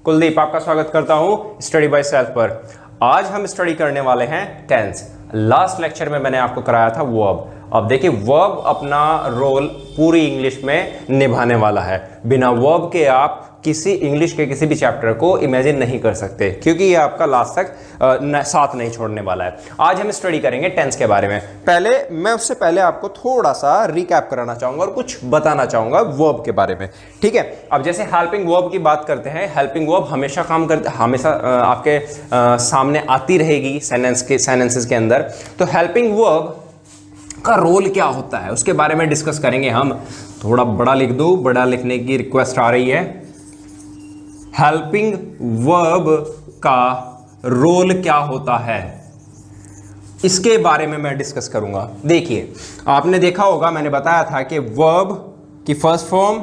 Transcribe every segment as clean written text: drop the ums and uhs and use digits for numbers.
कुलदीप आपका स्वागत करता हूं स्टडी बाय सेल्फ पर। आज हम स्टडी करने वाले हैं टेंस। लास्ट लेक्चर में मैंने आपको कराया था वर्ब। अब देखिए वर्ब अपना रोल पूरी इंग्लिश में निभाने वाला है। बिना वर्ब के आप किसी इंग्लिश के किसी भी चैप्टर को इमेजिन नहीं कर सकते, क्योंकि ये आपका लास्ट तक साथ नहीं छोड़ने वाला है। आज हम स्टडी करेंगे टेंस के बारे में। उससे पहले आपको थोड़ा सा रिकैप कराना चाहूंगा और कुछ बताना चाहूंगा वर्ब के बारे में। ठीक है, अब जैसे हेल्पिंग वर्ब की बात करते हैं, हेल्पिंग वर्ब हमेशा आपके सामने आती रहेगी सेंटेंसेस के अंदर। तो हेल्पिंग वर्ब का रोल क्या होता है उसके बारे में डिस्कस करेंगे हम। थोड़ा बड़ा लिख दो, बड़ा लिखने की रिक्वेस्ट आ रही है। हेल्पिंग वर्ब का रोल क्या होता है इसके बारे में मैं डिस्कस करूंगा। देखिए, आपने देखा होगा, मैंने बताया था कि वर्ब की फर्स्ट फॉर्म,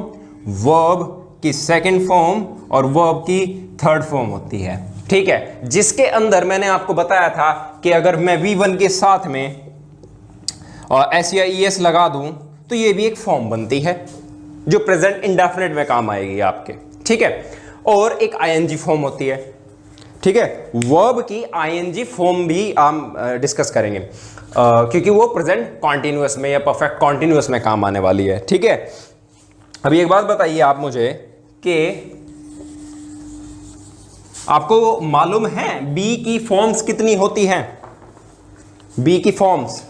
वर्ब की सेकंड फॉर्म और वर्ब की थर्ड फॉर्म होती है। ठीक है, जिसके अंदर मैंने आपको बताया था कि अगर मैं V1 के साथ में एस या ES लगा दूं तो ये भी एक फॉर्म बनती है जो प्रेजेंट इंडेफिनिट में काम आएगी आपके। ठीक है, और एक ING फॉर्म होती है। ठीक है, वर्ब की ING फॉर्म भी हम डिस्कस करेंगे क्योंकि वो प्रेजेंट कॉन्टिन्यूअस में या परफेक्ट कॉन्टिन्यूअस में काम आने वाली है। ठीक है, अभी एक बात बताइए आप मुझे कि आपको मालूम है बी की फॉर्म्स कितनी होती हैं? बी की फॉर्म्स,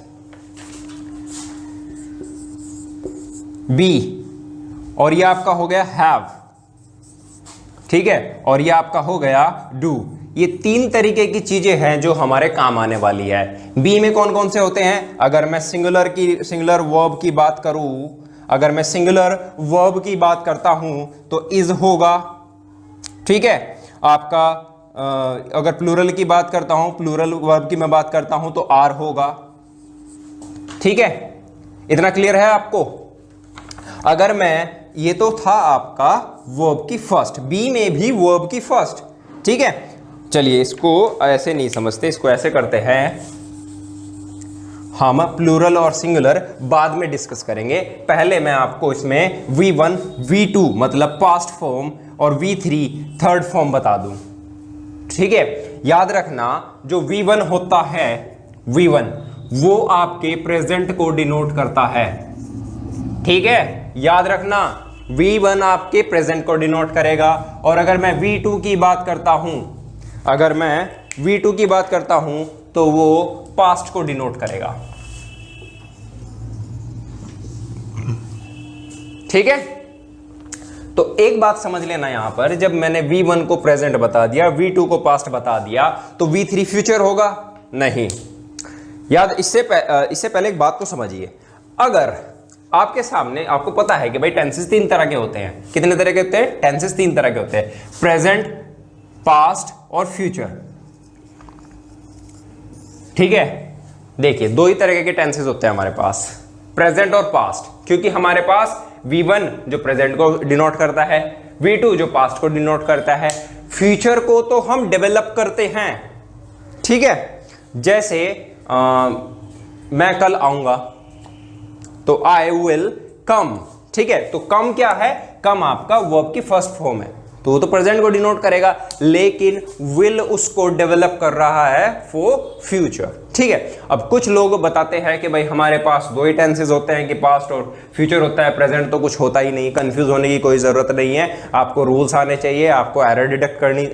बी, और ये आपका हो गया हैव, ठीक है, और ये आपका हो गया डू। ये तीन तरीके की चीजें हैं जो हमारे काम आने वाली है। बी में कौन कौन से होते हैं? अगर मैं सिंगुलर वर्ब की बात करूं, अगर मैं सिंगुलर वर्ब की बात करता हूं तो इज होगा। ठीक है, आपका अगर प्लूरल की बात करता हूं, प्लूरल वर्ब की मैं बात करता हूं तो आर होगा। ठीक है, इतना क्लियर है आपको? अगर मैं, ये तो था आपका वर्ब की फर्स्ट, बी में भी वर्ब की फर्स्ट। ठीक है, चलिए इसको ऐसे नहीं समझते, इसको ऐसे करते हैं हम। प्लूरल और सिंगुलर बाद में डिस्कस करेंगे। पहले मैं आपको इसमें V1 V2 मतलब पास्ट फॉर्म और V3 थर्ड फॉर्म बता दूं। ठीक है, याद रखना जो V1 होता है, V1 वो आपके प्रेजेंट को डिनोट करता है। ठीक है, याद रखना V1 आपके प्रेजेंट को डिनोट करेगा। और अगर मैं V2 की बात करता हूं, तो वो पास्ट को डिनोट करेगा। ठीक है, तो एक बात समझ लेना यहां पर, जब मैंने V1 को प्रेजेंट बता दिया, V2 को पास्ट बता दिया, तो V3 फ्यूचर होगा? नहीं। याद, इससे पहले एक बात को समझिए। अगर आपके सामने, आपको पता है कि भाई टेंसेस तीन तरह के होते हैं। कितने तरह के होते हैं? टेंसेस तीन तरह के होते हैं, प्रेजेंट, पास्ट और फ्यूचर। ठीक है, देखिए दो ही तरह के टेंसेस होते हैं हमारे पास, प्रेजेंट और पास्ट, क्योंकि हमारे पास V1 जो प्रेजेंट को डिनोट करता है, V2 जो पास्ट को डिनोट करता है। फ्यूचर को तो हम डेवलप करते हैं। ठीक है, जैसे मैं कल आऊंगा तो आई विल कम। ठीक है, तो कम क्या है? कम आपका वर्ब की फर्स्ट फॉर्म है, तो वो तो प्रेजेंट को डिनोट करेगा, लेकिन विल उसको डेवलप कर रहा है फॉर फ्यूचर। ठीक है, अब कुछ लोग बताते हैं कि भाई हमारे पास दो ही टेंसेस होते हैं कि पास्ट और फ्यूचर होता है, प्रेजेंट तो कुछ होता ही नहीं। कंफ्यूज होने की कोई जरूरत नहीं है, आपको रूल्स आने चाहिए, आपको एरर डिटेक्ट करनी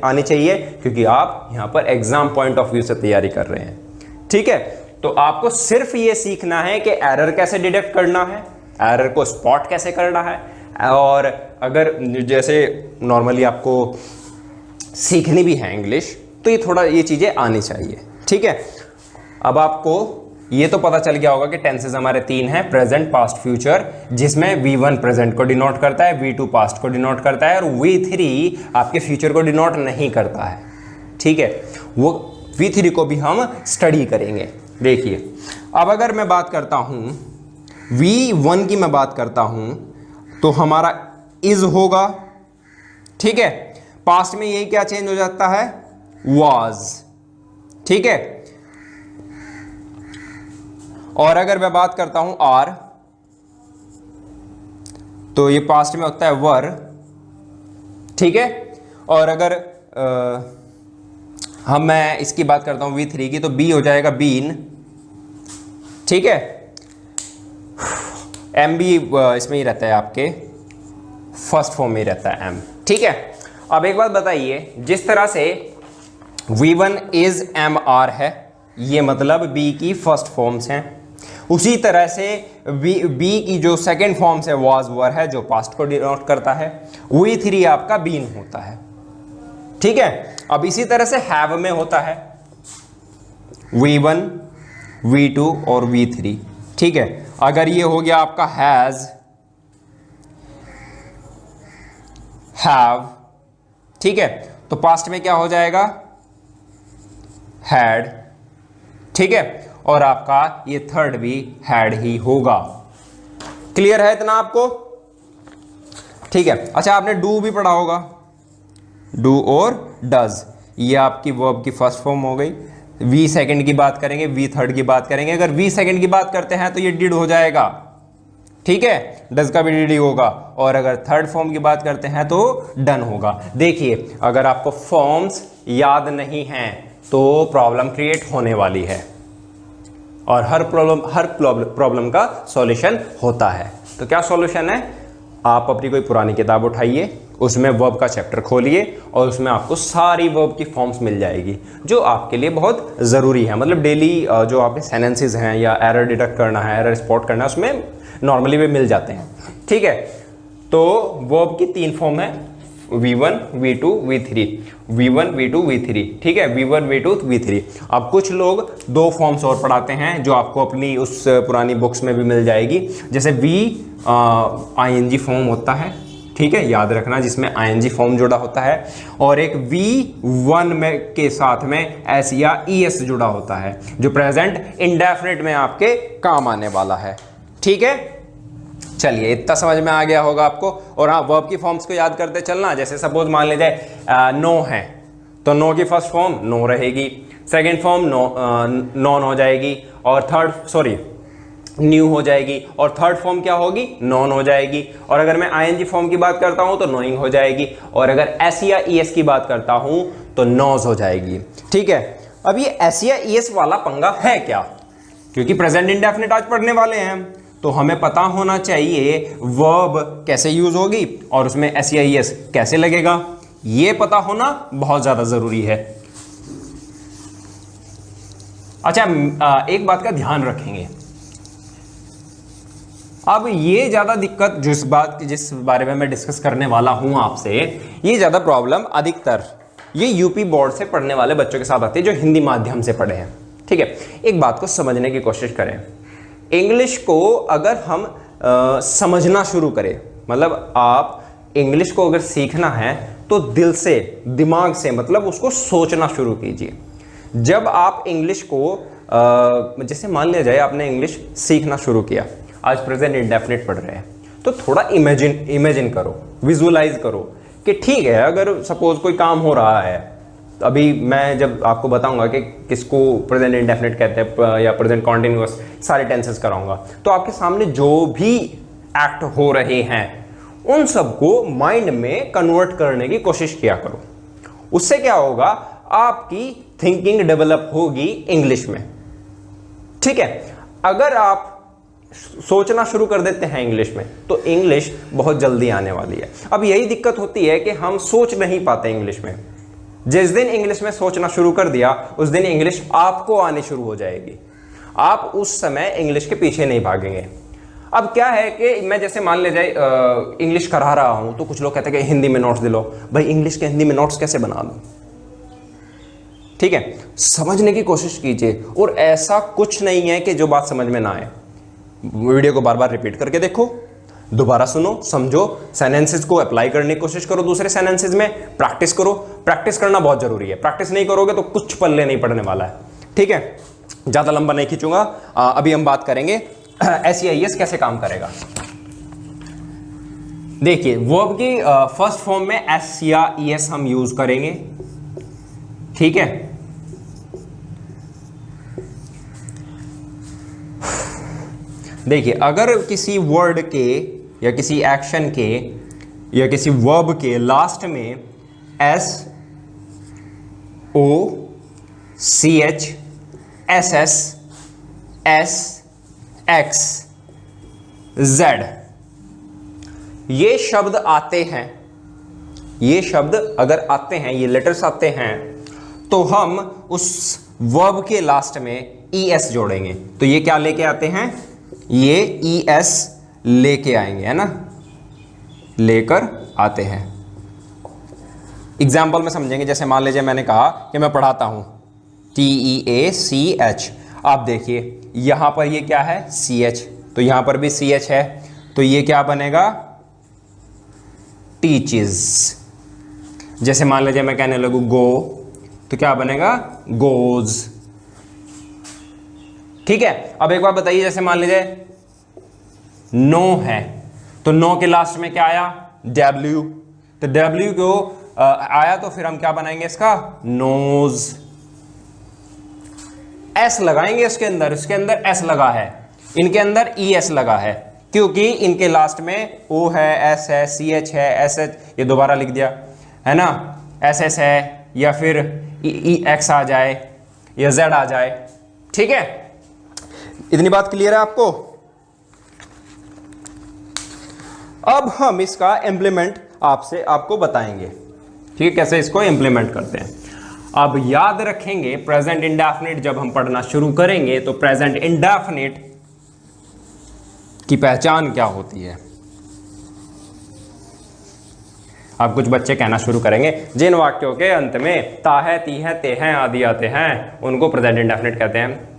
आनी चाहिए, क्योंकि आप यहां पर एग्जाम पॉइंट ऑफ व्यू से तैयारी कर रहे हैं। ठीक है, तो आपको सिर्फ ये सीखना है कि एरर कैसे डिटेक्ट करना है, एरर को स्पॉट कैसे करना है, और अगर जैसे नॉर्मली आपको सीखनी भी है इंग्लिश, तो ये चीजें आनी चाहिए। ठीक है, अब आपको ये तो पता चल गया होगा कि टेंसेस हमारे तीन हैं, प्रेजेंट, पास्ट, फ्यूचर, जिसमें V1 प्रेजेंट को डिनोट करता है, V2 पास्ट को डिनोट करता है और V3 आपके फ्यूचर को डिनोट नहीं करता है। ठीक है, वो V3 को भी हम स्टडी करेंगे। देखिए, अब अगर मैं बात करता हूं V1 की, मैं बात करता हूं तो हमारा इज होगा। ठीक है, पास्ट में यही क्या चेंज हो जाता है? वाज। ठीक है, और अगर मैं बात करता हूं आर, तो ये पास्ट में होता है वर। ठीक है, और अगर मैं इसकी बात करता हूँ V3 की, तो बी हो जाएगा बीन, ठीक है। एम भी इसमें ही रहता है, आपके फर्स्ट फॉर्म में ही रहता है एम, ठीक है। अब एक बात बताइए, जिस तरह से V1 इज MR है, ये मतलब B की फर्स्ट फॉर्म्स हैं, उसी तरह से B की जो सेकेंड फॉर्म्स है वाज वर है, जो पास्ट को डिनोट करता है। V3 आपका बीन होता है, ठीक है। अब इसी तरह से हैव में होता है V1, V2 और V3, ठीक है। अगर ये हो गया आपका हैज, हैव, ठीक है, तो पास्ट में क्या हो जाएगा, हैड, ठीक है। और आपका ये थर्ड भी हैड ही होगा। क्लियर है इतना आपको, ठीक है। अच्छा, आपने डू भी पढ़ा होगा, डू और डज, ये आपकी वर्ब की फर्स्ट फॉर्म हो गई। वी सेकंड की बात करेंगे, वी थर्ड की बात करेंगे। अगर वी सेकंड की बात करते हैं तो ये डिड हो जाएगा, ठीक है, डज का भी डिड ही होगा। और अगर थर्ड फॉर्म की बात करते हैं तो डन होगा। देखिए, अगर आपको फॉर्म्स याद नहीं हैं तो प्रॉब्लम क्रिएट होने वाली है, और हर प्रॉब्लम का सॉल्यूशन होता है। तो क्या सॉल्यूशन है, आप अपनी कोई पुरानी किताब उठाइए, उसमें वर्ब का चैप्टर खोलिए और उसमें आपको सारी वर्ब की फॉर्म्स मिल जाएगी, जो आपके लिए बहुत ज़रूरी है। मतलब डेली जो आपके सेंटेंसेस हैं या एरर डिटेक्ट करना है, एरर स्पॉट करना है, उसमें नॉर्मली वे मिल जाते हैं, ठीक है। तो वर्ब की 3 फॉर्म है, V1, V2, V3, V1, V2, V3, ठीक है, V1, V2, V3। अब कुछ लोग 2 फॉर्म्स और पढ़ाते हैं, जो आपको अपनी उस पुरानी बुक्स में भी मिल जाएगी। जैसे ING फॉर्म होता है, ठीक है, याद रखना, जिसमें ING फॉर्म जुड़ा होता है, और एक V1 में के साथ में S या ES जुड़ा होता है, जो प्रेजेंट इंडेफिनिट में आपके काम आने वाला है, ठीक है। चलिए, इतना समझ में आ गया होगा आपको। और हाँ, वर्ब की फॉर्म्स को याद करते चलना। जैसे सपोज मान लीजिए नो है, तो नो की फर्स्ट फॉर्म नो रहेगी, सेकंड फॉर्म नॉन हो जाएगी, और न्यू हो जाएगी, और थर्ड फॉर्म क्या होगी, नॉन हो जाएगी। और अगर मैं ING फॉर्म की बात करता हूं तो नोइंग हो जाएगी, और अगर S या ES की बात करता हूं तो नॉज हो जाएगी, ठीक है। अब ये S या ES वाला पंगा है क्या, क्योंकि प्रेजेंट इंडेफिनिट आज पढ़ने वाले हैं हम, तो हमें पता होना चाहिए वर्ब कैसे यूज होगी और उसमें S या ES कैसे लगेगा। ये पता होना बहुत ज्यादा जरूरी है। अच्छा, एक बात का ध्यान रखेंगे, अब ये ज्यादा दिक्कत जिस बारे में मैं डिस्कस करने वाला हूं आपसे, ये ज्यादा प्रॉब्लम अधिकतर ये यूपी बोर्ड से पढ़ने वाले बच्चों के साथ आती है, जो हिंदी माध्यम से पढ़े हैं, ठीक है। एक बात को समझने की कोशिश करें, इंग्लिश को अगर हम समझना शुरू करें, मतलब आप इंग्लिश को अगर सीखना है तो दिल से, दिमाग से, मतलब उसको सोचना शुरू कीजिए। जब आप इंग्लिश को जैसे मान लिया जाए आपने इंग्लिश सीखना शुरू किया, आज प्रेजेंट इंडेफिनिट पढ़ रहे हैं, तो थोड़ा इमेजिन करो, विजुअलाइज करो कि ठीक है, अगर सपोज कोई काम हो रहा है, अभी मैं जब आपको बताऊंगा कि किसको प्रेजेंट इंडेफिनिट कहते हैं या प्रेजेंट कॉन्टिन्यूअस, सारे टेंसेस कराऊंगा, तो आपके सामने जो भी एक्ट हो रहे हैं उन सबको माइंड में कन्वर्ट करने की कोशिश किया करो। उससे क्या होगा, आपकी थिंकिंग डेवलप होगी इंग्लिश में, ठीक है। अगर आप सोचना शुरू कर देते हैं इंग्लिश में तो इंग्लिश बहुत जल्दी आने वाली है। अब यही दिक्कत होती है कि हम सोच नहीं पाते इंग्लिश में। जिस दिन इंग्लिश में सोचना शुरू कर दिया उस दिन इंग्लिश आपको आनी शुरू हो जाएगी, आप उस समय इंग्लिश के पीछे नहीं भागेंगे। अब क्या है कि मैं जैसे मान ले जाए इंग्लिश करा रहा हूं, तो कुछ लोग कहते हैं कि हिंदी में नोट्स दिलो। भाई इंग्लिश के हिंदी में नोट्स कैसे बना दूं, ठीक है, समझने की कोशिश कीजिए। और ऐसा कुछ नहीं है कि जो बात समझ में ना आए, वीडियो को बार बार रिपीट करके देखो, दोबारा सुनो, समझो, सेंटेंसेस को अप्लाई करने की कोशिश करो दूसरे सेंटेंसेस में, प्रैक्टिस करो। प्रैक्टिस करना बहुत जरूरी है, प्रैक्टिस नहीं करोगे तो कुछ पल्ले नहीं पड़ने वाला है, ठीक है। ज्यादा लंबा नहीं खींचूंगा, अभी हम बात करेंगे S या ES कैसे काम करेगा। देखिए, वर्ब की फर्स्ट फॉर्म में S या ES हम यूज करेंगे, ठीक है। देखिए, अगर किसी वर्ड के या किसी एक्शन के या किसी वर्ब के लास्ट में S O C H S S S X Z, ये शब्द आते हैं, ये शब्द अगर आते हैं, ये लेटर्स आते हैं, तो हम उस वर्ब के लास्ट में ES जोड़ेंगे। तो ये क्या लेके आते हैं, ये ES लेके आएंगे, है ना, लेकर आते हैं। एग्जाम्पल में समझेंगे, जैसे मान लीजिए मैंने कहा कि मैं पढ़ाता हूं, TEACH, आप देखिए यहां पर ये क्या है, CH, तो यहां पर भी CH है, तो ये क्या बनेगा, टीचेस। जैसे मान लीजिए मैं कहने लगूं गो, तो क्या बनेगा, गोज। ठीक है, अब एक बार बताइए, जैसे मान लीजिए नो है, तो नो के लास्ट में क्या आया, W, तो W को आया, तो फिर हम क्या बनाएंगे इसका, नोज। S लगाएंगे इसके अंदर S लगा है, इनके अंदर ES लगा है, क्योंकि इनके लास्ट में O है, S है, CH है, SH, ये दोबारा लिख दिया, है ना, SS है, या फिर EX आ जाए या Z आ जाए। ठीक है, इतनी बात क्लियर है आपको। अब हम इसका इम्प्लीमेंट आपको बताएंगे, ठीक है, कैसे इसको इम्प्लीमेंट करते हैं। अब याद रखेंगे, प्रेजेंट इंडेफिनिट जब हम पढ़ना शुरू करेंगे तो प्रेजेंट इंडेफिनिट की पहचान क्या होती है। अब कुछ बच्चे कहना शुरू करेंगे, जिन वाक्यों के अंत में ता है, ती है, ते हैं आदि आते हैं, उनको प्रेजेंट इंडेफिनिट कहते हैं।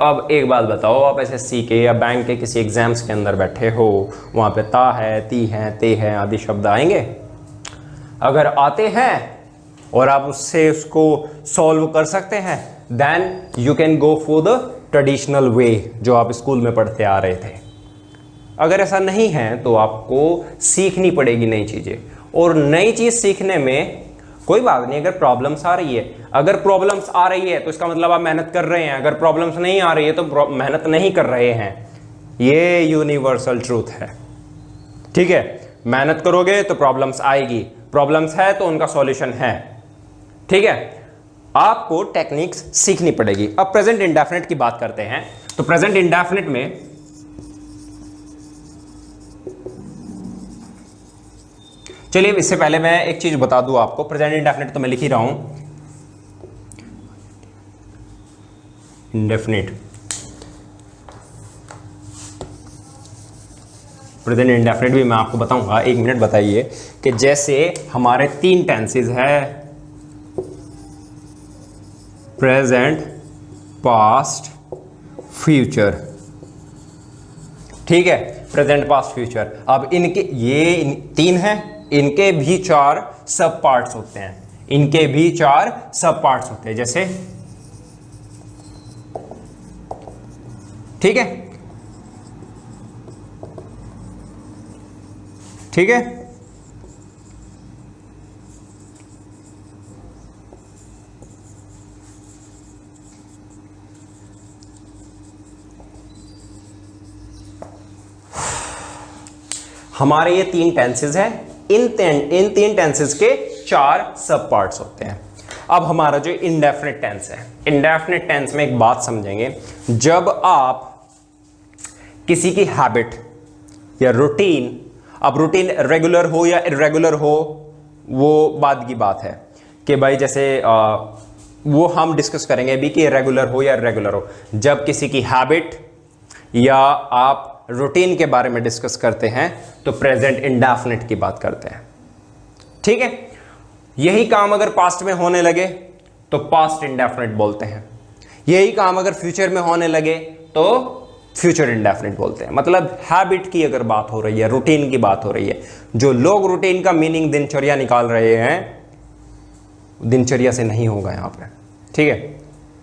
अब एक बात बताओ, आप SSC के या बैंक के किसी एग्जाम्स के अंदर बैठे हो, वहां पे ता है, ती है, ते हैं आदि शब्द आएंगे? अगर आते हैं और आप उसको सॉल्व कर सकते हैं, then you can go for the traditional way जो आप स्कूल में पढ़ते आ रहे थे। अगर ऐसा नहीं है तो आपको सीखनी पड़ेगी नई चीजें, और नई चीज सीखने में कोई बात नहीं अगर प्रॉब्लम्स आ रही है। अगर प्रॉब्लम्स आ रही है तो इसका मतलब आप मेहनत कर रहे हैं, अगर प्रॉब्लम्स नहीं आ रही है तो मेहनत नहीं कर रहे हैं। ये यूनिवर्सल ट्रूथ है, ठीक है। मेहनत करोगे तो प्रॉब्लम्स आएगी, प्रॉब्लम्स है तो उनका सॉल्यूशन है, ठीक है। आपको टेक्निक्स सीखनी पड़ेगी। अब प्रेजेंट इंडेफिनिट की बात करते हैं। तो प्रेजेंट इंडेफिनिट में चलिए इससे पहले मैं एक चीज बता दूं आपको। प्रेजेंट इंडेफिनिट तो मैं लिख ही रहा हूं, इंडेफिनिट, प्रेजेंट इंडेफिनिट भी मैं आपको बताऊंगा। एक मिनट बताइए कि जैसे हमारे 3 टेंसेस है, प्रेजेंट, पास्ट, फ्यूचर, ठीक है, प्रेजेंट, पास्ट, फ्यूचर। अब इनके ये 3 हैं, इनके भी 4 सब पार्ट्स होते हैं, इनके भी 4 सब पार्ट्स होते हैं, जैसे, ठीक है, ठीक है। हमारे ये 3 टेंसेस हैं, इन 3 टेंसेस के 4 सब पार्ट्स होते हैं। अब हमारा जो इंडेफिनिट टेंस है, इंडेफिनिट टेंस में एक बात समझेंगे, जब आप किसी की हैबिट या रूटीन, अब रूटीन रेगुलर हो या इरेगुलर हो वो बाद की बात है कि भाई जैसे वो हम डिस्कस करेंगे अभी कि रेगुलर हो या इरेगुलर हो। जब किसी की हैबिट या आप रूटीन के बारे में डिस्कस करते हैं तो प्रेजेंट इंडेफिनिट की बात करते हैं, ठीक है। यही काम अगर पास्ट में होने लगे तो पास्ट इंडेफिनिट बोलते हैं, यही काम अगर फ्यूचर में होने लगे तो फ्यूचर इंडेफिनिट बोलते हैं। मतलब हैबिट की अगर बात हो रही है, रूटीन की बात हो रही है, जो लोग रूटीन का मीनिंग दिनचर्या निकाल रहे हैं, दिनचर्या से नहीं होगा यहां पर, ठीक है,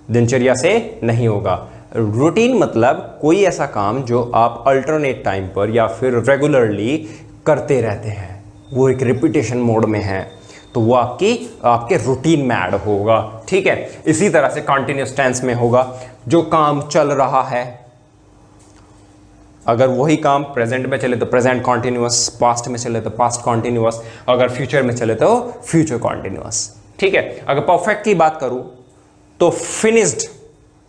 दिनचर्या से नहीं होगा। रूटीन मतलब कोई ऐसा काम जो आप अल्टरनेट टाइम पर या फिर रेगुलरली करते रहते हैं, वो एक रिपीटेशन मोड में है, तो वो आपके रूटीन में ऐड होगा, ठीक है। इसी तरह से कंटिन्यूअस टेंस में होगा, जो काम चल रहा है, अगर वही काम प्रेजेंट में चले तो प्रेजेंट कॉन्टिन्यूअस, पास्ट में चले तो पास्ट कॉन्टिन्यूअस, अगर फ्यूचर में चले तो फ्यूचर कॉन्टिन्यूअस। ठीक है, अगर परफेक्ट की बात करूं तो फिनिश्ड,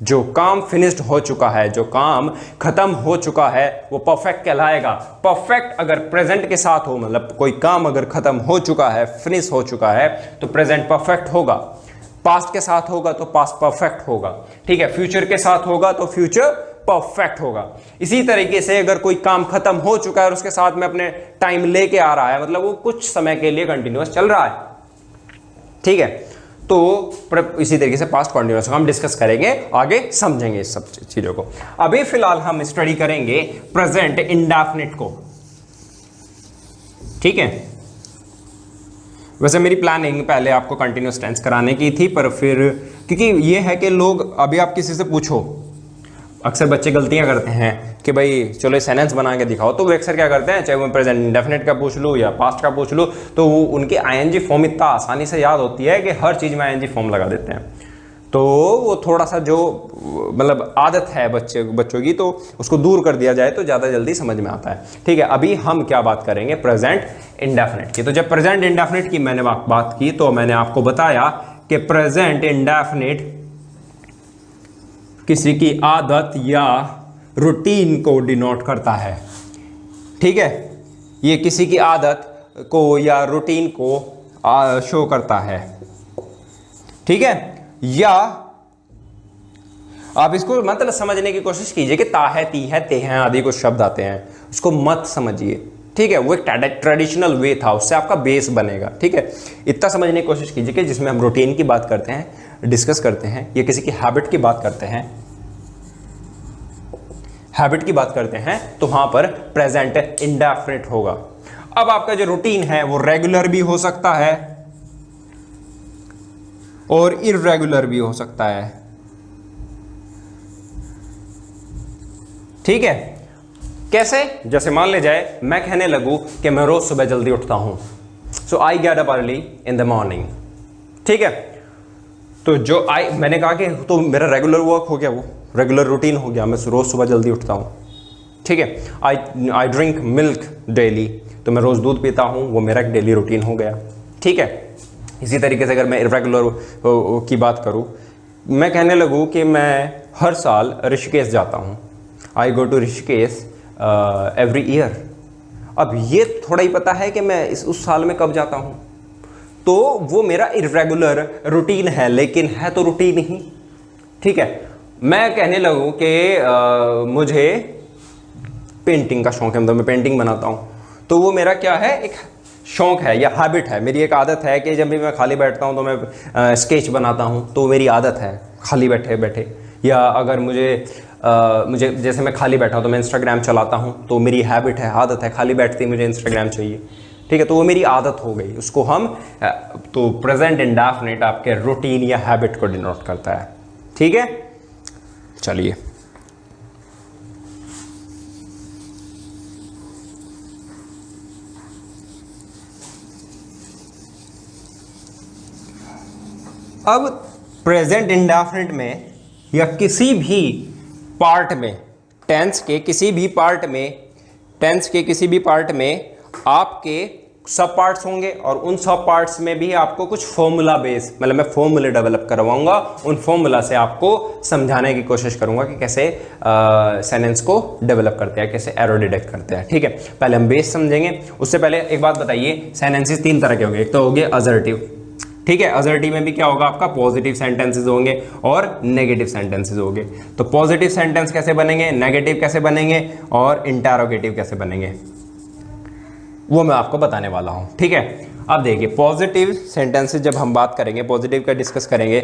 जो काम फिनिश्ड हो चुका है, जो काम खत्म हो चुका है, वो परफेक्ट कहलाएगा। परफेक्ट अगर प्रेजेंट के साथ हो, मतलब कोई काम अगर खत्म हो चुका है, फिनिश हो चुका है, तो प्रेजेंट परफेक्ट होगा। पास्ट के साथ होगा तो पास्ट परफेक्ट होगा। ठीक है, फ्यूचर के साथ होगा तो फ्यूचर परफेक्ट होगा। इसी तरीके से अगर कोई काम खत्म हो चुका है और उसके साथ में अपने टाइम लेके आ रहा है, मतलब वो कुछ समय के लिए कंटिन्यूअस चल रहा है। ठीक है, तो इसी तरीके से पास्ट कॉन्टिन्यूअस हम डिस्कस करेंगे, आगे समझेंगे इस सब चीजों को। अभी फिलहाल हम स्टडी करेंगे प्रेजेंट इंडेफिनिट को। ठीक है, वैसे मेरी प्लानिंग पहले आपको कंटिन्यूअस टेंस कराने की थी, पर फिर क्योंकि ये है कि लोग, अभी आप किसी से पूछो, अक्सर बच्चे गलतियां करते हैं कि भाई चलो सेंटेंस बना के दिखाओ, तो वो अक्सर क्या करते हैं, चाहे वो प्रेजेंट इंडेफिनिट का पूछ लूँ या पास्ट का पूछ लूँ, तो वो उनकी आईएनजी फॉर्म इतना आसानी से याद होती है कि हर चीज़ में आईएनजी फॉर्म लगा देते हैं। तो वो थोड़ा सा जो मतलब आदत है बच्चों की, तो उसको दूर कर दिया जाए तो ज़्यादा जल्दी समझ में आता है। ठीक है, अभी हम क्या बात करेंगे प्रेजेंट इंडेफिनिट की। तो जब प्रेजेंट इंडेफिनिट की मैंने बात की तो मैंने आपको बताया कि प्रेजेंट इंडेफिनिट किसी की आदत या रूटीन को डिनोट करता है। ठीक है, ये किसी की आदत को या रूटीन को शो करता है। ठीक है, या आप इसको मतलब समझने की कोशिश कीजिए कि ता है, ती है, ते हैं आदि कुछ शब्द आते हैं, उसको मत समझिए। ठीक है, वो एक ट्रेडिशनल वे था, उससे आपका बेस बनेगा। ठीक है, इतना समझने की कोशिश कीजिए कि जिसमें हम रूटीन की बात करते हैं, डिस्कस करते हैं, या किसी की हैबिट की बात करते हैं, हैबिट की बात करते हैं, तो वहां पर प्रेजेंट इंडेफिनिट होगा। अब आपका जो रूटीन है वो रेगुलर भी हो सकता है और इर्रेगुलर भी हो सकता है। ठीक है, कैसे? जैसे मान ले जाए मैं कहने लगूं कि मैं रोज सुबह जल्दी उठता हूं, so I get up early in the morning. ठीक है, तो जो मैंने कहा कि तो मेरा रेगुलर वर्क हो गया, वो रेगुलर रूटीन हो गया, मैं रोज सुबह जल्दी उठता हूँ। ठीक है, आई ड्रिंक मिल्क डेली, तो मैं रोज दूध पीता हूँ, वो मेरा डेली रूटीन हो गया। ठीक है, इसी तरीके से अगर मैं इरेगुलर की बात करूँ, मैं कहने लगूँ कि मैं हर साल ऋषिकेश जाता हूँ, I go to Rishikesh every year. अब ये थोड़ा ही पता है कि मैं उस साल में कब जाता हूँ, तो वो मेरा इरेगुलर रूटीन है, लेकिन है तो रूटीन ही। ठीक है, मैं कहने लगूँ कि मुझे पेंटिंग का शौक है, मतलब मैं पेंटिंग बनाता हूँ, तो वो मेरा क्या है, एक शौक है या हैबिट है, मेरी एक आदत है कि जब भी मैं खाली बैठता हूँ तो मैं स्केच बनाता हूँ, तो मेरी आदत है खाली बैठे बैठे। या अगर मुझे जैसे मैं खाली बैठा हूँ तो मैं इंस्टाग्राम चलाता हूँ, तो मेरी हैबिट है, आदत है, खाली बैठते ही मुझे इंस्टाग्राम चाहिए। ठीक है, तो वो मेरी आदत हो गई, उसको हम तो प्रेजेंट इंडेफिनिट आपके रूटीन या हैबिट को डिनोट करता है। ठीक है, चलिए अब प्रेजेंट इंडेफिनिट में या किसी भी पार्ट में, टेंस के किसी भी पार्ट में आपके सब पार्ट्स होंगे, और उन सब पार्ट्स में भी आपको कुछ फॉर्मूला बेस, मतलब मैं फॉर्मूले डेवलप करवाऊंगा, उन फॉर्मूला से आपको समझाने की कोशिश करूंगा कि कैसे सेंटेंस को डेवलप करते हैं, कैसे एरर डिटेक्ट करते हैं। ठीक है, पहले हम बेस समझेंगे। उससे पहले एक बात बताइए, सेंटेंसेस तीन तरह के होंगे, एक तो हो गए असर्टिव। ठीक है, असर्टिव में भी क्या होगा, आपका पॉजिटिव सेंटेंसेस होंगे और नेगेटिव सेंटेंसेस होंगे। तो पॉजिटिव सेंटेंस कैसे बनेंगे, नेगेटिव कैसे बनेंगे और इंटरोगेटिव कैसे बनेंगे, वो मैं आपको बताने वाला हूं। ठीक है, अब देखिए पॉजिटिव सेंटेंसेस जब हम बात करेंगे, पॉजिटिव का डिस्कस करेंगे,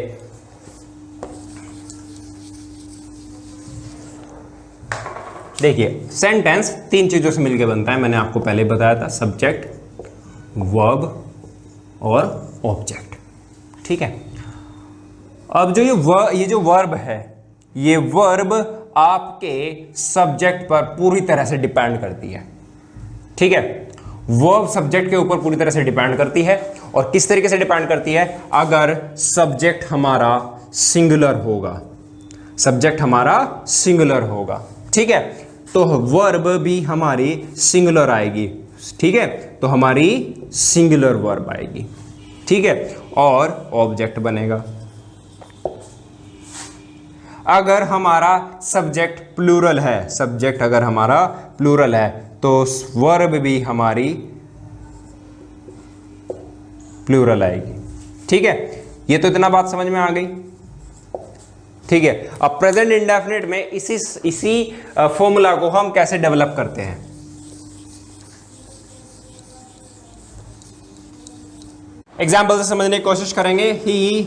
देखिए सेंटेंस तीन चीजों से मिलकर बनता है, मैंने आपको पहले बताया था, सब्जेक्ट, वर्ब और ऑब्जेक्ट। ठीक है, अब जो ये जो वर्ब है, ये वर्ब आपके सब्जेक्ट पर पूरी तरह से डिपेंड करती है। ठीक है, वर्ब सब्जेक्ट के ऊपर पूरी तरह से डिपेंड करती है। और किस तरीके से डिपेंड करती है, अगर सब्जेक्ट हमारा सिंगुलर होगा, सब्जेक्ट हमारा सिंगुलर होगा। ठीक है, तो वर्ब भी हमारी सिंगुलर आएगी, ठीक है, तो हमारी सिंगुलर वर्ब आएगी, ठीक है, और ऑब्जेक्ट बनेगा। अगर हमारा सब्जेक्ट प्लूरल है, सब्जेक्ट अगर हमारा प्लूरल है तो वर्ब भी हमारी प्लूरल आएगी, ठीक है। ये तो इतना बात समझ में आ गई, ठीक है। अब प्रेजेंट इंडेफिनिट में इसी फॉर्मूला को हम कैसे डेवलप करते हैं। एग्जाम्पल से समझने की कोशिश करेंगे। He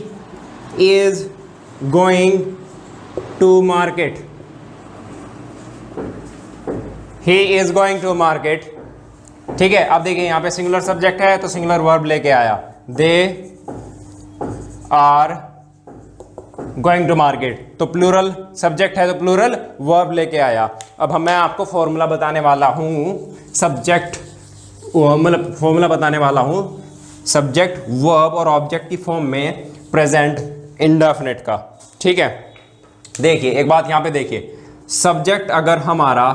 is going to market, he is going to market, ठीक है। अब देखिए यहां पे सिंगुलर सब्जेक्ट है तो सिंगुलर वर्ब लेके आया, they are going to market, तो प्लूरल सब्जेक्ट है तो प्लूरल वर्ब लेके आया। अब मैं आपको फॉर्मूला बताने वाला हूं, सब्जेक्ट मतलब फॉर्मूला बताने वाला हूं सब्जेक्ट वर्ब और ऑब्जेक्ट की फॉर्म में प्रेजेंट इंडेफिनिट का, ठीक है। देखिए एक बात यहां पे देखिए, सब्जेक्ट अगर हमारा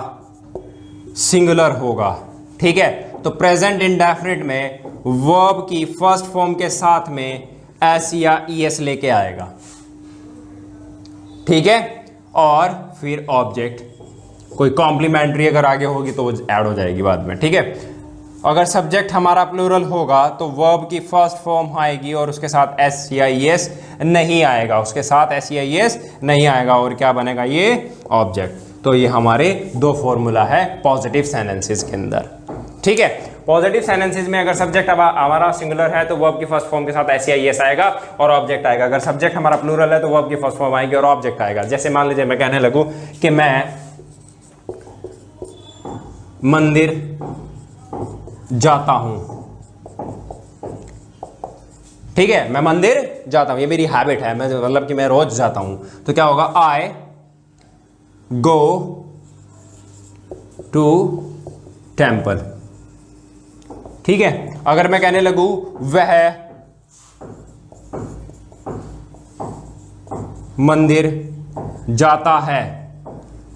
सिंगुलर होगा, ठीक है, तो प्रेजेंट इंडेफिनिट में वर्ब की फर्स्ट फॉर्म के साथ में एस या ईएस लेके आएगा, ठीक है, और फिर ऑब्जेक्ट कोई कॉम्प्लीमेंट्री अगर आगे होगी तो वो ऐड हो जाएगी बाद में, ठीक है। अगर सब्जेक्ट हमारा प्लूरल होगा तो वर्ब की फर्स्ट फॉर्म आएगी और उसके साथ एस या ईएस नहीं आएगा, उसके साथ एस या ईएस नहीं आएगा, और क्या बनेगा, ये ऑब्जेक्ट। तो ये हमारे दो फॉर्मूला है पॉजिटिव सेंटेंसेस के अंदर, ठीक है। पॉजिटिव सेंटेंसेस में अगर सब्जेक्ट हमारा सिंगुलर है तो वर्ब की फर्स्ट फॉर्म के साथ एस या ईएस आएगा और ऑब्जेक्ट आएगा। अगर सब्जेक्ट हमारा प्लूरल है तो वर्ब की फर्स्ट फॉर्म आएगी और ऑब्जेक्ट आएगा। जैसे मान लीजिए मैं कहने लगूं कि मैं मंदिर जाता हूं, ठीक है, मैं मंदिर जाता हूं, ये मेरी हैबिट है, मैं मतलब कि मैं रोज जाता हूं, तो क्या होगा, आई गो टू टेम्पल, ठीक है। अगर मैं कहने लगूं वह मंदिर जाता है,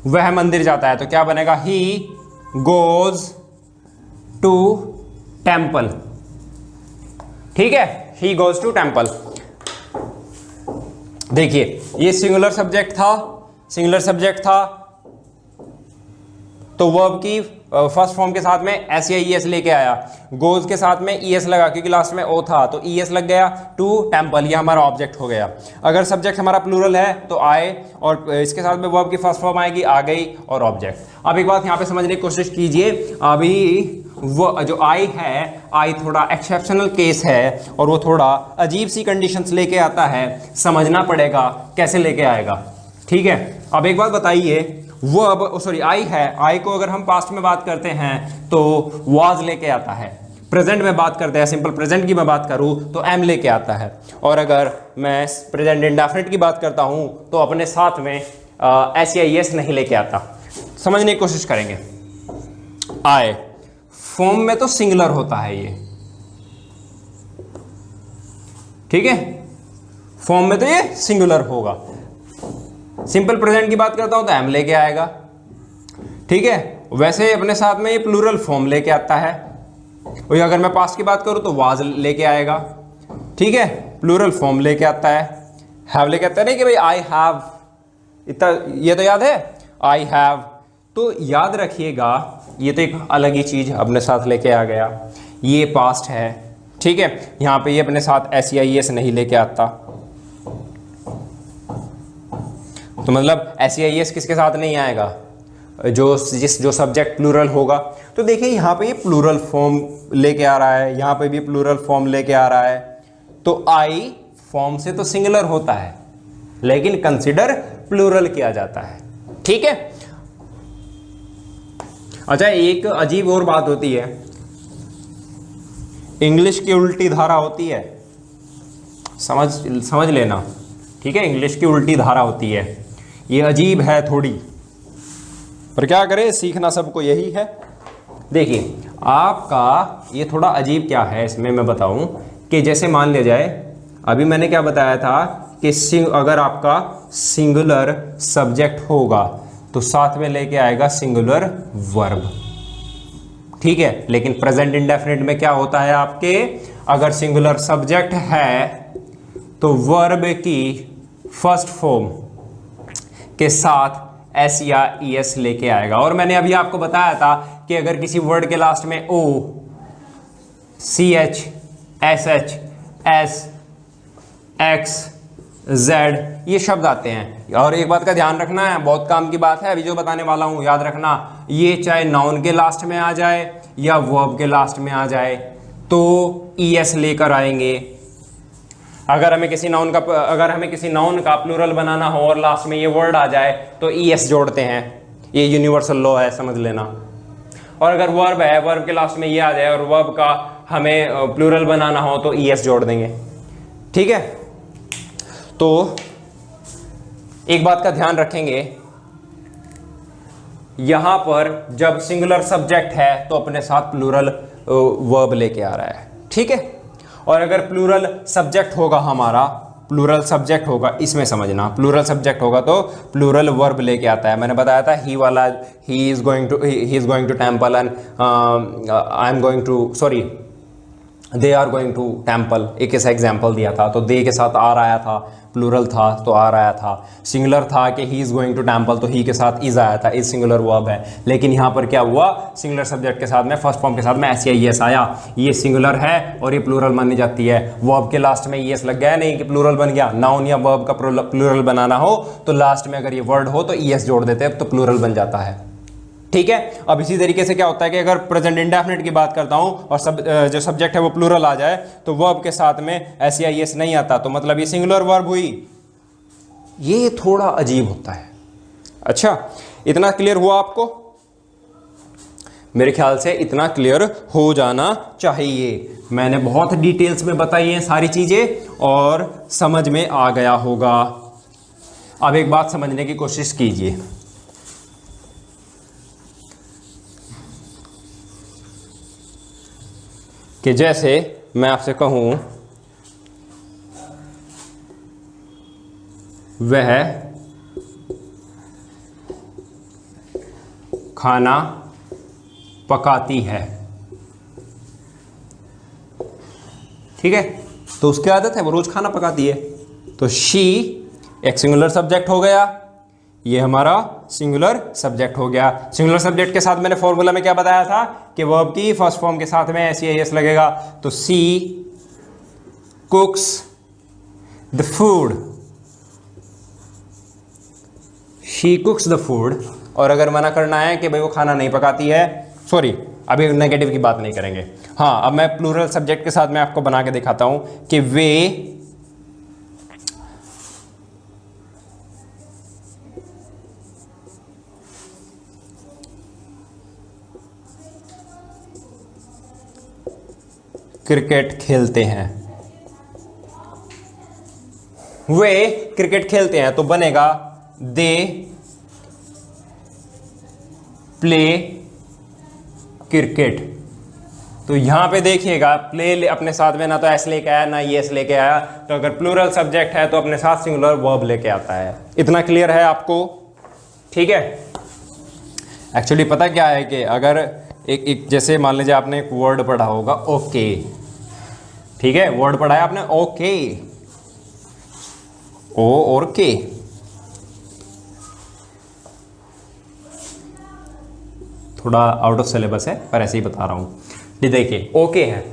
वह मंदिर जाता है, तो क्या बनेगा, ही गोज टू टेम्पल, ठीक है, ही गोज टू टेम्पल। देखिए ये सिंगुलर सब्जेक्ट था, सिंगुलर सब्जेक्ट था तो वर्ब की फर्स्ट फॉर्म के साथ में एस या ईएस लेके आया, गोज के साथ में ईएस लगा क्योंकि लास्ट में ओ था तो ईएस लग गया, टू टेम्पल, ये हमारा ऑब्जेक्ट हो गया। अगर सब्जेक्ट हमारा प्लूरल है तो आए और इसके साथ में वर्ब की फर्स्ट फॉर्म आएगी, आ गई और ऑब्जेक्ट। अब एक बात यहाँ पे समझने की कोशिश कीजिए, अभी वो जो आई है, आई थोड़ा एक्सेप्शनल केस है और वो थोड़ा अजीब सी कंडीशंस लेके आता है, समझना पड़ेगा कैसे लेके आएगा, ठीक है। अब एक बात बताइए, वर्ब सॉरी आई है, आई को अगर हम पास्ट में बात करते हैं तो वाज लेके आता है, प्रेजेंट में बात करते हैं, सिंपल प्रेजेंट की मैं बात करूं तो एम लेके आता है, और अगर मैं प्रेजेंट इंडेफिनिट की बात करता हूं तो अपने साथ में एस या ईएस नहीं लेके आता। समझने की कोशिश करेंगे, आए फॉर्म में तो सिंगुलर होता है ये, ठीक है, फॉर्म में तो ये सिंगुलर होगा। सिंपल प्रेजेंट की बात करता हूं तो एम लेके आएगा, ठीक है। वैसे अपने साथ में ये प्लूरल फॉर्म लेके आता है, और अगर मैं पास्ट की बात करूं तो वाज लेके आएगा, ठीक है, प्लूरल फॉर्म लेके आता है, हैव लेके आता है, नहीं कि भाई आई हैव, इतना ये तो याद है, आई हैव, तो याद रखिएगा ये तो एक अलग ही चीज अपने साथ लेके आ गया, ये पास्ट है, ठीक है। यहां पे ये अपने साथ एस या ईएस नहीं लेके आता, तो मतलब एस या ईएस किसके साथ नहीं आएगा, जो सब्जेक्ट प्लूरल होगा। तो देखिए यहाँ पे ये प्लूरल फॉर्म लेके आ रहा है, यहाँ पे भी प्लूरल फॉर्म लेके आ रहा है, तो आई फॉर्म से तो सिंगुलर होता है लेकिन कंसिडर प्लूरल किया जाता है, ठीक है। अच्छा एक अजीब और बात होती है, इंग्लिश की उल्टी धारा होती है, समझ लेना, ठीक है, इंग्लिश की उल्टी धारा होती है, ये अजीब है थोड़ी, पर क्या करें, सीखना सबको यही है। देखिए आपका ये थोड़ा अजीब क्या है इसमें मैं बताऊं, कि जैसे मान लिया जाए अभी मैंने क्या बताया था कि अगर आपका सिंगुलर सब्जेक्ट होगा तो साथ में लेके आएगा सिंगुलर वर्ब। ठीक है, लेकिन प्रेजेंट इंडेफिनिट में क्या होता है आपके, अगर सिंगुलर सब्जेक्ट है तो वर्ब की फर्स्ट फॉर्म के साथ एस या ईएस लेके आएगा। और मैंने अभी आपको बताया था कि अगर किसी वर्ड के लास्ट में O, C H, S H, S, X, Z ये शब्द आते हैं, और एक बात का ध्यान रखना है, बहुत काम की बात है अभी जो बताने वाला हूं, याद रखना, ये चाहे नाउन के लास्ट में आ जाए या वर्ब के लास्ट में आ जाए तो ईएस लेकर आएंगे। अगर हमें किसी नाउन का प्लूरल बनाना हो और लास्ट में ये वर्ड आ जाए तो ईएस जोड़ते हैं, ये यूनिवर्सल लॉ है, समझ लेना। और अगर वर्ब है, वर्ब के लास्ट में ये आ जाए और वर्ब का हमें प्लूरल बनाना हो तो ईएस जोड़ देंगे। ठीक है, तो एक बात का ध्यान रखेंगे, यहां पर जब सिंगुलर सब्जेक्ट है तो अपने साथ प्लूरल वर्ब लेके आ रहा है। ठीक है, और अगर प्लूरल सब्जेक्ट होगा हमारा, प्लूरल सब्जेक्ट होगा, इसमें समझना, प्लूरल सब्जेक्ट होगा तो प्लूरल वर्ब लेके आता है। मैंने बताया था ही वाला, he is going to temple and I am going to, sorry they are going to temple, एक ऐसा एग्जाम्पल दिया था, तो दे के साथ आर आया था, प्लूरल था तो आर आया था। सिंगुलर था कि he is going to temple तो ही के साथ इज आया था, इज सिंगुलर वर्ब है। लेकिन यहाँ पर क्या हुआ, सिंगुलर सब्जेक्ट के साथ में फर्स्ट फॉर्म के साथ में एस या ईएस आया, ये सिंगुलर है और ये प्लूरल मानी जाती है। वर्ब के लास्ट में ईएस लग गया, नहीं कि प्लूरल बन गया। नाउन या वर्ब का प्लूरल बनाना हो तो लास्ट में अगर ये वर्ड हो तो ईएस जोड़ देते हैं तो प्लूरल बन जाता है। ठीक है, अब इसी तरीके से क्या होता है कि अगर प्रेजेंट इंडेफिनिट की बात करता हूं और जो सब्जेक्ट है वो प्लूरल आ जाए तो वर्ब के साथ में एस या ईएस नहीं आता, तो मतलब ये सिंगुलर वर्ब हुई। ये थोड़ा अजीब होता है। अच्छा, इतना क्लियर हुआ आपको? मेरे ख्याल से इतना क्लियर हो जाना चाहिए। मैंने बहुत डिटेल्स में बताई हैं सारी चीजें और समझ में आ गया होगा। अब एक बात समझने की कोशिश कीजिए, कि जैसे मैं आपसे कहूं वह खाना पकाती है, ठीक है, तो उसकी आदत है वो रोज खाना पकाती है, तो शी एक सिंगुलर सब्जेक्ट हो गया, ये हमारा सिंगुलर सब्जेक्ट हो गया। सिंगुलर सब्जेक्ट के साथ मैंने फॉर्मूला में क्या बताया था कि वर्ब की फर्स्ट फॉर्म के साथ में एस या एस लगेगा, तो she cooks the food, she cooks the food. और अगर मना करना है कि भाई वो खाना नहीं पकाती है, सॉरी अभी नेगेटिव की बात नहीं करेंगे, हाँ अब मैं प्लूरल सब्जेक्ट के साथ मैं आपको बना के दिखाता हूं कि वे क्रिकेट खेलते हैं। वे क्रिकेट खेलते हैं तो बनेगा दे प्ले क्रिकेट। तो यहां पे देखिएगा प्ले अपने साथ में ना तो एस लेके आया ना ये एस लेके आया, तो अगर प्लूरल सब्जेक्ट है तो अपने साथ सिंगुलर वर्ब लेके आता है। इतना क्लियर है आपको? ठीक है, एक्चुअली पता क्या है कि अगर एक जैसे मान लीजिए आपने एक वर्ड पढ़ा होगा ओके, ठीक है, वर्ड पढ़ा है आपने ओके, ओ और के, थोड़ा आउट ऑफ सिलेबस है पर ऐसे ही बता रहा हूं। ये देखिए ओके है,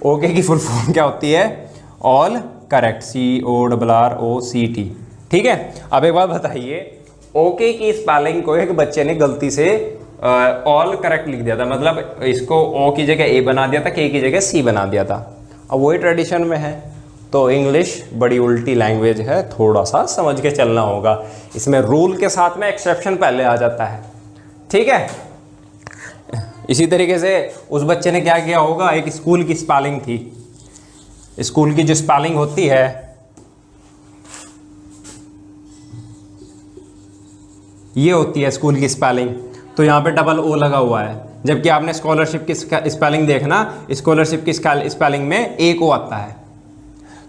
ओके की फुल फॉर्म क्या होती है? All correct, CORROCT। ठीक है, अब एक बात बताइए, ओके की स्पेलिंग को एक बच्चे ने गलती से ऑल करेक्ट लिख दिया था, मतलब इसको ओ की जगह ए बना दिया था, के की जगह सी बना दिया था। अब वही ट्रेडिशन में है, तो इंग्लिश बड़ी उल्टी लैंग्वेज है, थोड़ा सा समझ के चलना होगा। इसमें रूल के साथ में एक्सेप्शन पहले आ जाता है। ठीक है, इसी तरीके से उस बच्चे ने क्या किया होगा, एक स्कूल की स्पेलिंग थी, स्कूल की जो स्पेलिंग होती है ये होती है स्कूल की स्पेलिंग, तो यहाँ पे डबल ओ लगा हुआ है, जबकि आपने स्कॉलरशिप की स्पेलिंग देखना, स्कॉलरशिप की स्पेलिंग में एक ओ आता है,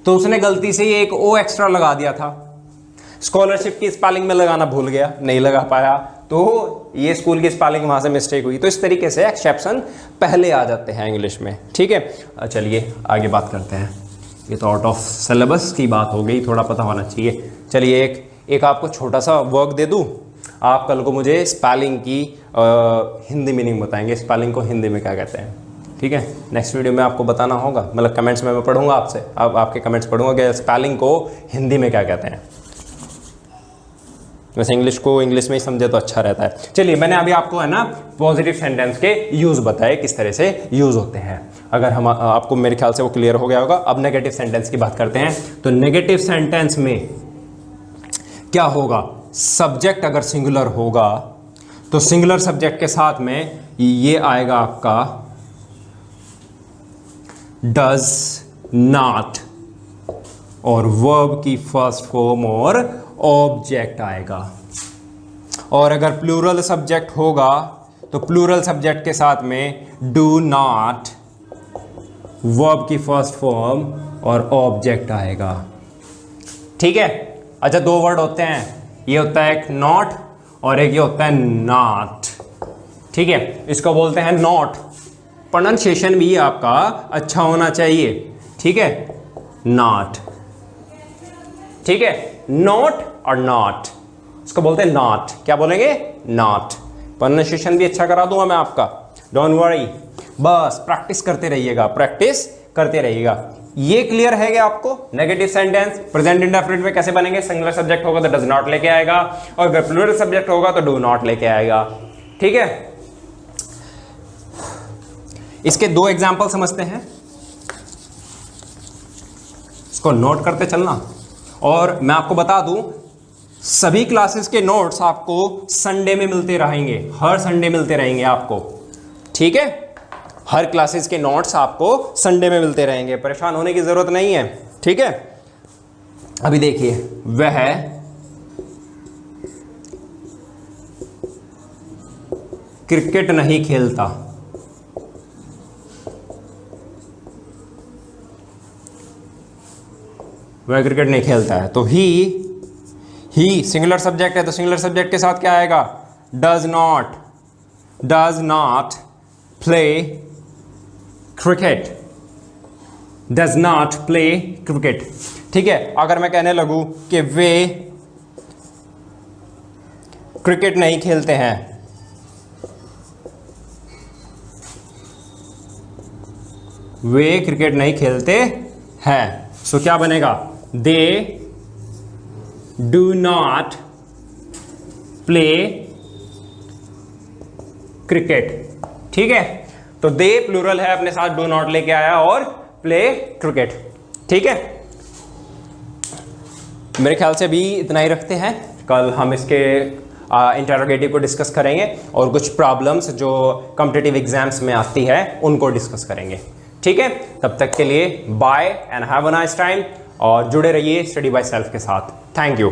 तो उसने गलती से ये एक ओ एक्स्ट्रा लगा दिया था। स्कॉलरशिप की स्पेलिंग में लगाना भूल गया, नहीं लगा पाया, तो ये स्कूल की स्पेलिंग वहाँ से मिस्टेक हुई। तो इस तरीके से एक्सेप्शन पहले आ जाते हैं इंग्लिश में, ठीक है। चलिए आगे बात करते हैं। ये तो आउट ऑफ सिलेबस की बात हो गई, थोड़ा पता होना चाहिए। चलिए एक आपको छोटा सा वर्क दे दूँ, आप कल को मुझे स्पेलिंग की हिंदी मीनिंग बताएंगे, स्पेलिंग को हिंदी में क्या कहते हैं, ठीक है। नेक्स्ट वीडियो में आपको बताना होगा, मतलब कमेंट्स में मैं पढ़ूंगा आपसे, अब आपके कमेंट्स पढ़ूंगा कि स्पेलिंग को हिंदी में क्या कहते हैं। वैसे इंग्लिश को इंग्लिश में ही समझे तो अच्छा रहता है। चलिए, मैंने अभी आपको है ना पॉजिटिव सेंटेंस के यूज़ बताए, किस तरह से यूज़ होते हैं। अगर हम आपको मेरे ख्याल से वो क्लियर हो गया होगा। अब नेगेटिव सेंटेंस की बात करते हैं। तो नेगेटिव सेंटेंस में क्या होगा, सब्जेक्ट अगर सिंगुलर होगा तो सिंगुलर सब्जेक्ट के साथ में ये आएगा आपका डज नॉट, और वर्ब की फर्स्ट फॉर्म और ऑब्जेक्ट आएगा। और अगर प्लूरल सब्जेक्ट होगा तो प्लूरल सब्जेक्ट के साथ में डू नॉट, वर्ब की फर्स्ट फॉर्म और ऑब्जेक्ट आएगा, ठीक है। अच्छा, दो वर्ड होते हैं, ये होता है एक नॉट और एक ये होता है नॉट, ठीक है। इसको बोलते हैं नॉट। प्रोनाउंसिएशन भी आपका अच्छा होना चाहिए, ठीक है, नॉट, ठीक है। नॉट और नॉट, इसको बोलते हैं नॉट। क्या बोलेंगे, नॉट। प्रोनाउंसिएशन भी अच्छा करा दूंगा मैं आपका, डोंट वरी, बस प्रैक्टिस करते रहिएगा, प्रैक्टिस करते रहिएगा। ये क्लियर है क्या आपको। नेगेटिव सेंटेंस प्रेजेंट इंडेफिनिट में कैसे बनेंगे, सिंगुलर सब्जेक्ट होगा तो डज नॉट लेके आएगा, और अगर प्लूरल सब्जेक्ट होगा तो डू नॉट लेके आएगा, ठीक है। इसके दो एग्जांपल समझते हैं, इसको नोट करते चलना। और मैं आपको बता दूं, सभी क्लासेस के नोट्स आपको संडे में मिलते रहेंगे, हर संडे मिलते रहेंगे आपको, ठीक है। हर क्लासेस के नोट्स आपको संडे में मिलते रहेंगे, परेशान होने की जरूरत नहीं है, ठीक है। अभी देखिए, वह क्रिकेट नहीं खेलता, वह क्रिकेट नहीं खेलता है। तो ही सिंगुलर सब्जेक्ट है, तो सिंगुलर सब्जेक्ट के साथ क्या आएगा, does not play cricket, does not play cricket, ठीक है। अगर मैं कहने लगूं कि वे क्रिकेट नहीं खेलते हैं, वे क्रिकेट नहीं खेलते हैं, सो क्या बनेगा, they do not play cricket, ठीक है। तो दे प्लूरल है, अपने साथ डू नॉट लेके आया, और प्ले क्रिकेट, ठीक है। मेरे ख्याल से अभी इतना ही रखते हैं, कल हम इसके इंटरोगेटिव को डिस्कस करेंगे और कुछ प्रॉब्लम्स जो कॉम्पिटिटिव एग्जाम्स में आती है उनको डिस्कस करेंगे, ठीक है। तब तक के लिए bye and have a nice time, और जुड़े रहिए स्टडी बाय सेल्फ के साथ। Thank you.